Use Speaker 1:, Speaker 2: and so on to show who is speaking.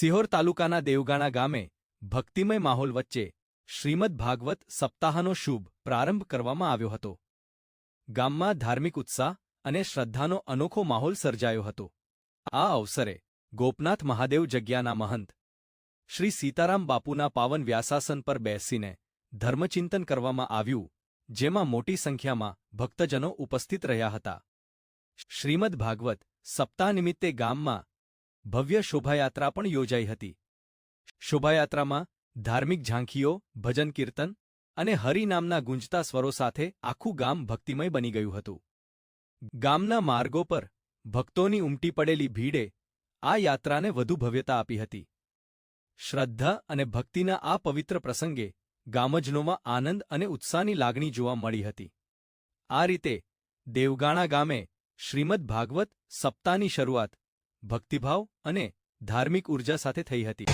Speaker 1: સિહોર તાલુકાના દેવગાણા ગામે ભક્તિમય માહોલ વચ્ચે શ્રીમદ ભાગવત સપ્તાહનો શુભ પ્રારંભ કરવામાં આવ્યો હતો. ગામમાં ધાર્મિક ઉત્સાહ અને શ્રદ્ધાનો અનોખો માહોલ સર્જાયો હતો. આ અવસરે ગોપનાથ મહાદેવ જગ્યાના મહંત શ્રી સીતારામ બાપુના પાવન વ્યાસાસન પર બેસીને ધર્મચિંતન કરવામાં આવ્યું, જેમાં મોટી સંખ્યામાં ભક્તજનો ઉપસ્થિત રહ્યા હતા. શ્રીમદ ભાગવત સપ્તાહ નિમિત્તે ગામમાં ભવ્ય શોભાયાત્રા પણ યોજાઈ હતી. શોભાયાત્રામાં ધાર્મિક ઝાંખીઓ, ભજન કીર્તન અને હરિનામના ગુંજતા સ્વરો સાથે આખું ગામ ભક્તિમય બની ગયું હતું. ગામના માર્ગો પર ભક્તોની ઉમટી પડેલી ભીડે આ યાત્રાને વધુ ભવ્યતા આપી હતી. શ્રદ્ધા અને ભક્તિના આ પવિત્ર પ્રસંગે ગામજનોમાં આનંદ અને ઉત્સાહની લાગણી જોવા મળી હતી. આ રીતે દેવગાણા ગામે શ્રીમદ ભાગવત સપ્તાહની શરૂઆત ભક્તિભાવ અને ધાર્મિક ઉર્જા સાથે થઈ હતી.